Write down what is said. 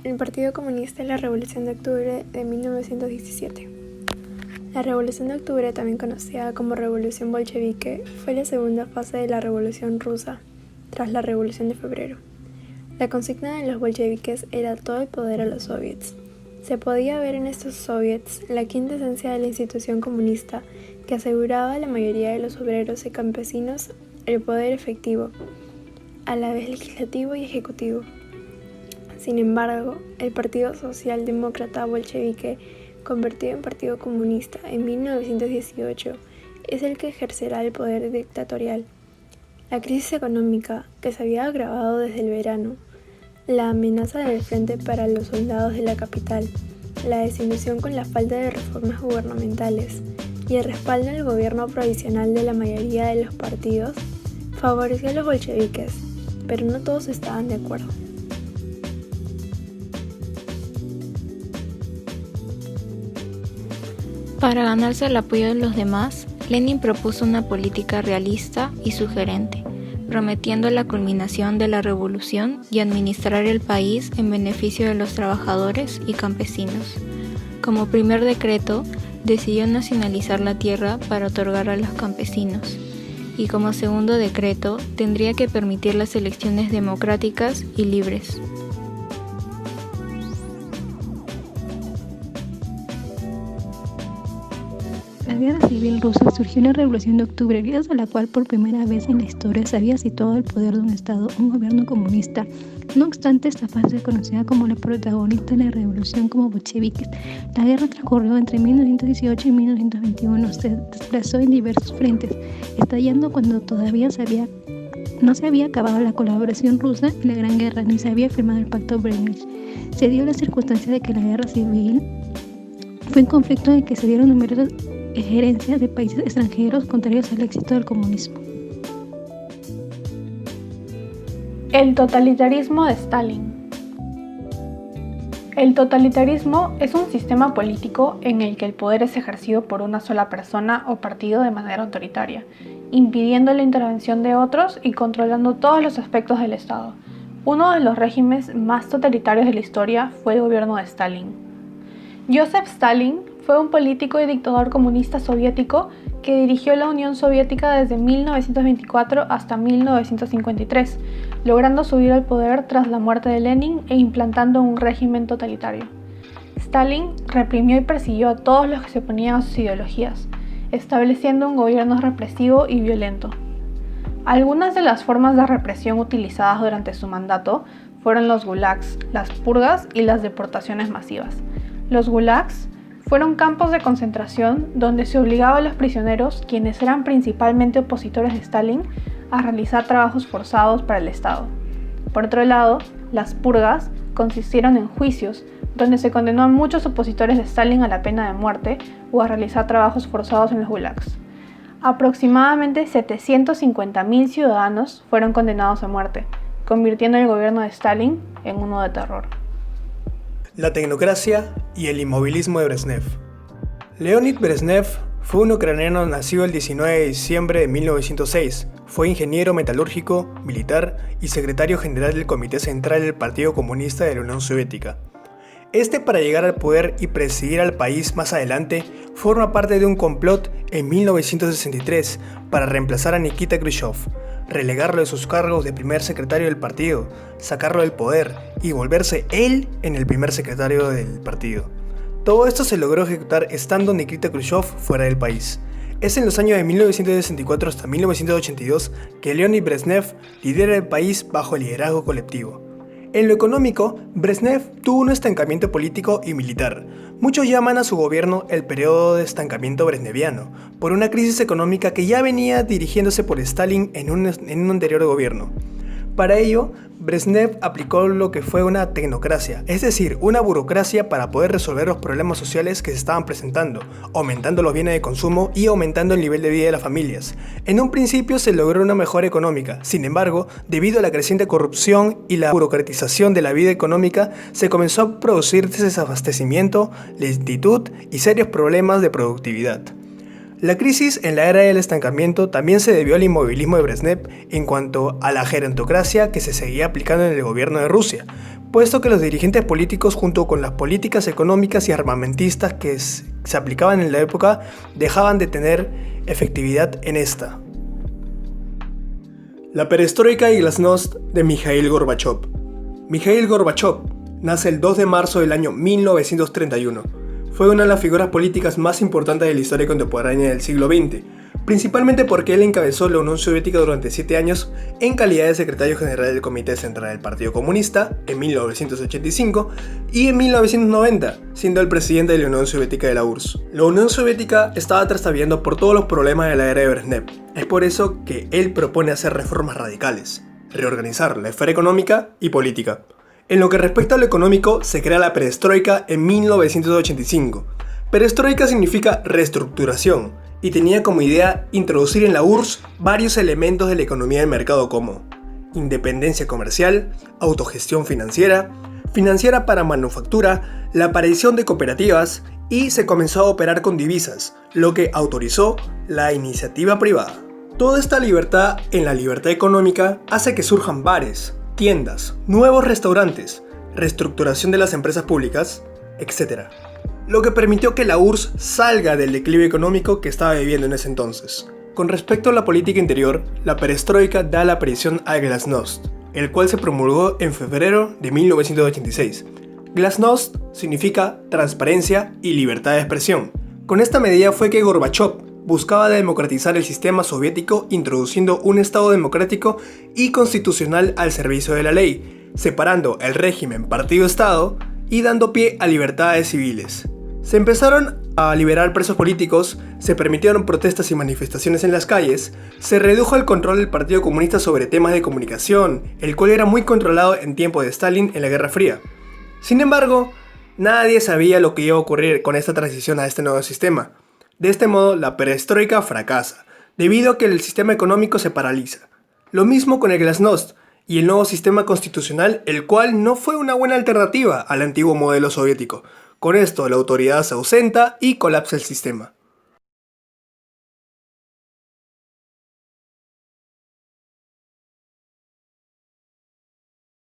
El Partido Comunista en la Revolución de Octubre de 1917. La Revolución de Octubre, también conocida como Revolución Bolchevique, fue la segunda fase de la Revolución Rusa, tras la Revolución de Febrero. La consigna de los bolcheviques era todo el poder a los soviets. Se podía ver en estos soviets la quinta esencia de la institución comunista que aseguraba a la mayoría de los obreros y campesinos el poder efectivo, a la vez legislativo y ejecutivo. Sin embargo, el Partido Socialdemócrata Bolchevique, convertido en Partido Comunista en 1918, es el que ejercerá el poder dictatorial. La crisis económica, que se había agravado desde el verano, la amenaza del frente para los soldados de la capital, la desilusión con la falta de reformas gubernamentales y el respaldo al gobierno provisional de la mayoría de los partidos, favoreció a los bolcheviques, pero no todos estaban de acuerdo. Para ganarse el apoyo de los demás, Lenin propuso una política realista y sugerente, prometiendo la culminación de la revolución y administrar el país en beneficio de los trabajadores y campesinos. Como primer decreto, decidió nacionalizar la tierra para otorgar a los campesinos, y como segundo decreto, tendría que permitir las elecciones democráticas y libres. La guerra civil rusa surgió en la Revolución de Octubre, gracias a la cual por primera vez en la historia se había situado el poder de un Estado, un gobierno comunista. No obstante, esta fase es conocida como la protagonista de la revolución como bolcheviques. La guerra transcurrió entre 1918 y 1921, se desplazó en diversos frentes, estallando cuando todavía no se había acabado la colaboración rusa en la Gran Guerra, ni se había firmado el Pacto Brezhnev. Se dio la circunstancia de que la guerra civil fue un conflicto en el que se dieron numerosas injerencias de países extranjeros contrarios al éxito del comunismo. El totalitarismo de Stalin. El totalitarismo es un sistema político en el que el poder es ejercido por una sola persona o partido de manera autoritaria, impidiendo la intervención de otros y controlando todos los aspectos del Estado. Uno de los regímenes más totalitarios de la historia fue el gobierno de Stalin. Joseph Stalin fue un político y dictador comunista soviético que dirigió la Unión Soviética desde 1924 hasta 1953, logrando subir al poder tras la muerte de Lenin e implantando un régimen totalitario. Stalin reprimió y persiguió a todos los que se oponían a sus ideologías, estableciendo un gobierno represivo y violento. Algunas de las formas de represión utilizadas durante su mandato fueron los gulags, las purgas y las deportaciones masivas. Los gulags fueron campos de concentración donde se obligaba a los prisioneros, quienes eran principalmente opositores de Stalin, a realizar trabajos forzados para el Estado. Por otro lado, las purgas consistieron en juicios, donde se condenó a muchos opositores de Stalin a la pena de muerte o a realizar trabajos forzados en los gulags. Aproximadamente 750.000 ciudadanos fueron condenados a muerte, convirtiendo el gobierno de Stalin en uno de terror. La tecnocracia y el inmovilismo de Brezhnev. Leonid Brezhnev fue un ucraniano nacido el 19 de diciembre de 1906. Fue ingeniero metalúrgico, militar y secretario general del Comité Central del Partido Comunista de la Unión Soviética. Para llegar al poder y presidir al país más adelante, forma parte de un complot en 1963 para reemplazar a Nikita Khrushchev, relegarlo de sus cargos de primer secretario del partido, sacarlo del poder y volverse él en el primer secretario del partido. Todo esto se logró ejecutar estando Nikita Khrushchev fuera del país. Es en los años de 1964 hasta 1982 que Leonid Brezhnev lidera el país bajo el liderazgo colectivo. En lo económico, Brezhnev tuvo un estancamiento político y militar. Muchos llaman a su gobierno el periodo de estancamiento brezhneviano, por una crisis económica que ya venía dirigiéndose por Stalin en un anterior gobierno. Para ello, Brezhnev aplicó lo que fue una tecnocracia, es decir, una burocracia para poder resolver los problemas sociales que se estaban presentando, aumentando los bienes de consumo y aumentando el nivel de vida de las familias. En un principio se logró una mejora económica, sin embargo, debido a la creciente corrupción y la burocratización de la vida económica, se comenzó a producir desabastecimiento, lentitud y serios problemas de productividad. La crisis en la era del estancamiento también se debió al inmovilismo de Brezhnev en cuanto a la gerontocracia que se seguía aplicando en el gobierno de Rusia, puesto que los dirigentes políticos junto con las políticas económicas y armamentistas que se aplicaban en la época dejaban de tener efectividad en esta. La perestroika y glasnost de Mikhail Gorbachov. Mikhail Gorbachov nace el 2 de marzo del año 1931. Fue una de las figuras políticas más importantes de la historia contemporánea del siglo XX, principalmente porque él encabezó la Unión Soviética durante 7 años en calidad de secretario general del Comité Central del Partido Comunista en 1985 y en 1990, siendo el presidente de la Unión Soviética de la URSS. La Unión Soviética estaba trastabillando por todos los problemas de la era de Brezhnev. Es por eso que él propone hacer reformas radicales, reorganizar la esfera económica y política. En lo que respecta a lo económico, se crea la perestroika en 1985. Perestroika significa reestructuración y tenía como idea introducir en la URSS varios elementos de la economía del mercado como independencia comercial, autogestión financiera, financiera para manufactura, la aparición de cooperativas y se comenzó a operar con divisas, lo que autorizó la iniciativa privada. Toda esta libertad en la libertad económica hace que surjan bares, tiendas, nuevos restaurantes, reestructuración de las empresas públicas, etc. Lo que permitió que la URSS salga del declive económico que estaba viviendo en ese entonces. Con respecto a la política interior, la perestroika da la aparición al glasnost, el cual se promulgó en febrero de 1986. Glasnost significa transparencia y libertad de expresión. Con esta medida fue que Gorbachov buscaba democratizar el sistema soviético introduciendo un Estado democrático y constitucional al servicio de la ley, separando el régimen partido-Estado y dando pie a libertades civiles. Se empezaron a liberar presos políticos, se permitieron protestas y manifestaciones en las calles, se redujo el control del Partido Comunista sobre temas de comunicación, el cual era muy controlado en tiempo de Stalin en la Guerra Fría. Sin embargo, nadie sabía lo que iba a ocurrir con esta transición a este nuevo sistema. De este modo, la perestroika fracasa, debido a que el sistema económico se paraliza. Lo mismo con el glasnost y el nuevo sistema constitucional, el cual no fue una buena alternativa al antiguo modelo soviético. Con esto, la autoridad se ausenta y colapsa el sistema.